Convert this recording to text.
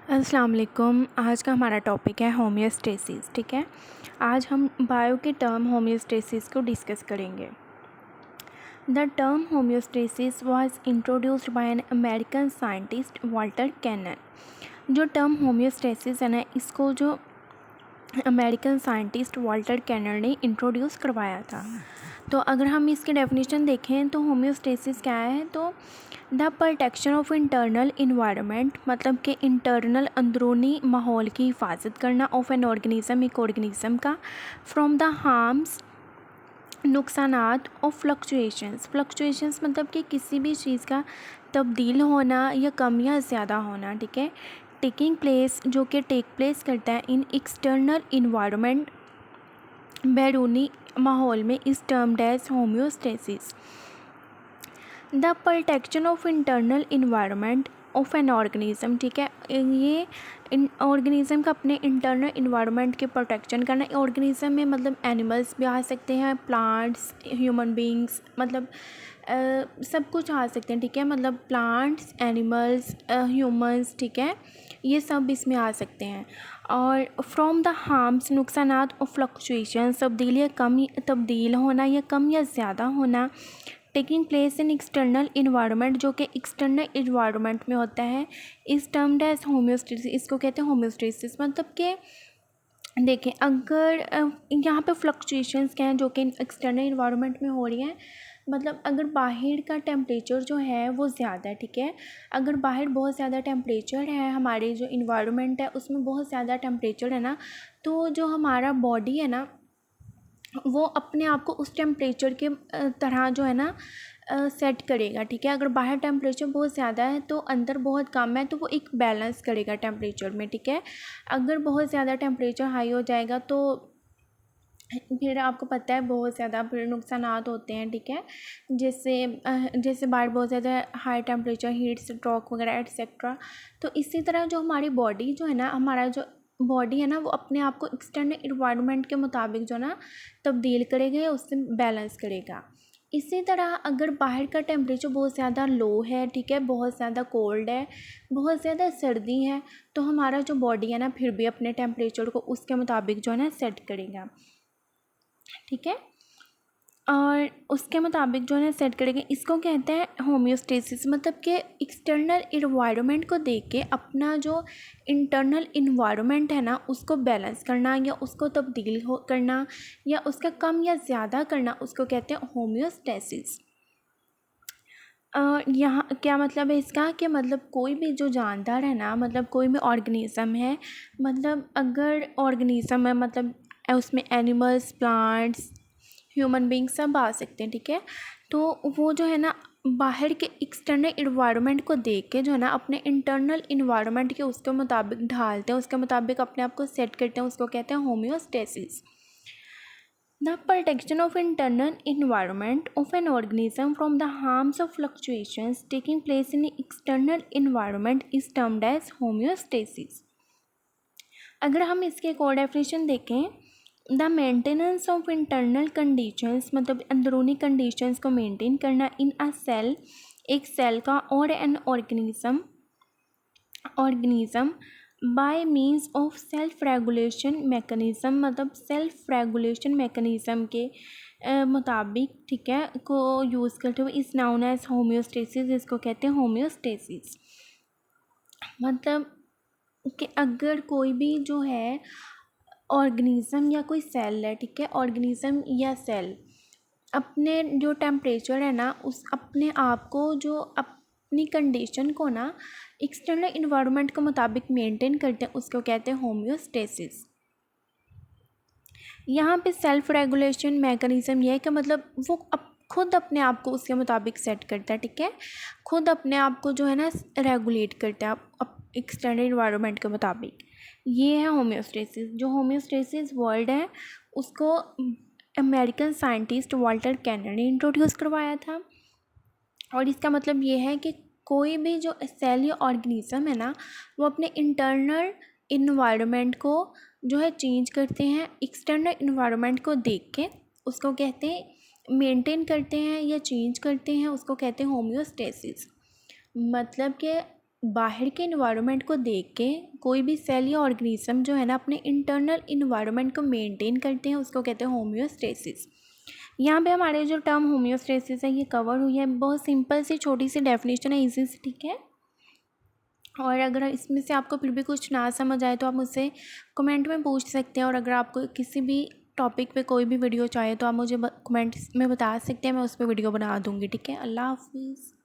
अस्सलाम वालेकुम। आज का हमारा टॉपिक है होमियोस्टेसिस। ठीक है, आज हम बायो के टर्म होमियोस्टेसिस को डिस्कस करेंगे। The term homeostasis was introduced by an American scientist Walter Cannon. जो टर्म होमियोस्टेसिस है ना, इसको जो अमेरिकन साइंटिस्ट वाल्टर कैनन ने इंट्रोड्यूस करवाया था। तो अगर हम इसकी डेफिनेशन देखें तो होमियोस्टेसिस क्या है, तो the protection of internal environment, मतलब कि इंटरनल अंदरूनी माहौल की हिफाजत करना, ऑफ एन ऑर्गेनिज़म, एक ऑर्गेनिज़म का, फ्रॉम द हार्म्स, नुकसानात, ऑफ फ्लक्चुएशंस मतलब कि किसी भी चीज़ का तब्दील होना या कम या ज़्यादा होना। ठीक है, टेकिंग प्लेस, जो कि टेक प्लेस करता है इन एक्सटर्नल इन्वायरमेंट, बैरूनी माहौल में, is termed as homeostasis. The protection of internal environment of an organism. ठीक है, ये ऑर्गेनिज़म का अपने इंटरनल इन्वायरमेंट के प्रोटेक्शन करना। ऑर्गेनिज़म में मतलब एनिमल्स भी आ सकते हैं, प्लांट्स, ह्यूमन बींग्स, मतलब सब कुछ आ सकते हैं। ठीक है, मतलब प्लांट्स, एनिमल्स, ह्यूमंस, ठीक है, ये सब इसमें आ सकते हैं। और फ्रॉम द हार्म्स, नुकसानात, और फ्लक्चुएशन, तब्दील होना या कम या ज़्यादा होना, taking place in external environment, जो कि एक्सटर्नल इन्वायरमेंट में होता है, इस टर्म्ड एज होमियोस्टेसिस। इसको कहते हैं होमियोस्टेसिस। मतलब कि देखें, अगर यहाँ पे फ्लक्चुएशंस क्या हैं जो कि एक्सटर्नल इन्वायरमेंट में हो रही हैं, मतलब अगर बाहर का टेम्परेचर जो है वो ज़्यादा है, ठीक है, अगर बाहर बहुत ज़्यादा टेम्परेचर है, हमारे जो इन्वायरमेंट है उसमें बहुत ज़्यादा टेम्परेचर है ना, तो जो हमारा बॉडी है ना, वो अपने आप को उस टेम्परेचर के तरह जो है ना सेट करेगा। ठीक है, अगर बाहर टेम्परेचर बहुत ज़्यादा है तो अंदर बहुत कम है, तो वो एक बैलेंस करेगा टेम्परेचर में। ठीक है, अगर बहुत ज़्यादा टेम्परेचर हाई हो जाएगा तो फिर आपको पता है बहुत ज़्यादा फिर नुकसानात होते हैं। ठीक है, जैसे बाहर बहुत ज़्यादा हाई टेम्परेचर, हीट स्ट्रोक वगैरह एट्सेट्रा। तो इसी तरह जो हमारी बॉडी जो है ना, हमारा जो बॉडी है ना, वो अपने आप को एक्सटर्नल इन्वायरमेंट के मुताबिक जो ना तब्दील करेगा या उससे बैलेंस करेगा। इसी तरह अगर बाहर का टेम्परेचर बहुत ज़्यादा लो है, ठीक है, बहुत ज़्यादा कोल्ड है, बहुत ज़्यादा सर्दी है, तो हमारा जो बॉडी है ना फिर भी अपने टेम्परेचर को उसके मुताबिक जो है ना सेट करेगा। ठीक है, और उसके मुताबिक जो है सेट करेंगे, इसको कहते हैं होमियोस्टेसिस। मतलब कि एक्सटर्नल इन्वायरमेंट को देख के अपना जो इंटरनल इन्वायरमेंट है ना उसको बैलेंस करना या उसको तब्दील करना या उसका कम या ज़्यादा करना, उसको कहते हैं होमियोस्टेसिस। यहाँ क्या मतलब है इसका, कि मतलब कोई भी जो जानदार है ना, मतलब कोई भी ऑर्गेनिज़म है, मतलब अगर ऑर्गेनिज़म है मतलब उसमें एनिमल्स, प्लांट्स, ह्यूमन बींग सब आ सकते हैं। ठीक है, तो वो जो है ना बाहर के एक्सटर्नल इन्वायरमेंट को देख के जो है ना अपने इंटरनल इन्वायरमेंट के उसके मुताबिक ढालते हैं, उसके मुताबिक अपने आप को सेट करते हैं, उसको कहते हैं homeostasis. The protection of internal environment of an organism from the harms of fluctuations taking place in the external environment is termed as homeostasis. अगर हम इसके एक और डेफिनेशन देखें, the maintenance of internal conditions, मतलब अंदरूनी कंडीशंस को maintain करना, इन अ सेल, एक सेल का, और an organism by means of self regulation mechanism, मतलब सेल्फ रेगुलेशन मैकेनिज़्म के मुताबिक, ठीक है, को यूज़ करते हुए, इस नाउन एज होमियोस्टेसिस, इसको कहते हैं होमियोस्टेसिस। मतलब कि अगर कोई भी जो है ऑर्गेनिज़म या कोई सेल है, ठीक है, ऑर्गेनिज़म या सेल अपने जो टेम्परेचर है ना उस अपने आप को जो अपनी कंडीशन को ना एक्सटर्नल इन्वायरमेंट के मुताबिक मेंटेन करते हैं, उसको कहते हैं होमियोस्टेसिस। यहाँ पे सेल्फ रेगुलेशन मैकेनिज़्म ये है कि मतलब वो खुद अपने आप को उसके मुताबिक सेट करता है। ठीक है, खुद अपने आप को जो है ना रेगुलेट करता है एक्सटर्नल इन्वायरमेंट के मुताबिक, ये है होमियोस्टेसिस। जो होमियोस्टेसिस वर्ड है उसको अमेरिकन साइंटिस्ट वाल्टर कैनन ने इंट्रोड्यूस करवाया था। और इसका मतलब ये है कि कोई भी जो सेल या ऑर्गेनिज़म है ना, वो अपने इंटरनल इन्वायरमेंट को जो है चेंज करते हैं, एक्सटर्नल इन्वायरमेंट को देख के, उसको कहते हैं मेंटेन करते हैं या चेंज करते हैं, उसको कहते हैं होमियोस्टेसिस। मतलब कि बाहर के इन्वायरमेंट को देख के कोई भी सेल या ऑर्गेनिज्म जो है ना अपने इंटरनल इन्वायरमेंट को मेंटेन करते हैं, उसको कहते हैं होम्योस्टेसिस। यहाँ पे हमारे जो टर्म होम्योस्टेसिस है ये कवर हुई है। बहुत सिंपल सी छोटी सी डेफिनेशन है, इजी सी, ठीक है। और अगर इसमें से आपको फिर भी कुछ ना समझ आए तो आप मुझसे कमेंट में पूछ सकते हैं। और अगर आपको किसी भी टॉपिक पे कोई भी वीडियो चाहिए तो आप मुझे कमेंट्स में बता सकते हैं, मैं उस पर वीडियो बना दूँगी, ठीक है। अल्लाह हाफिज़।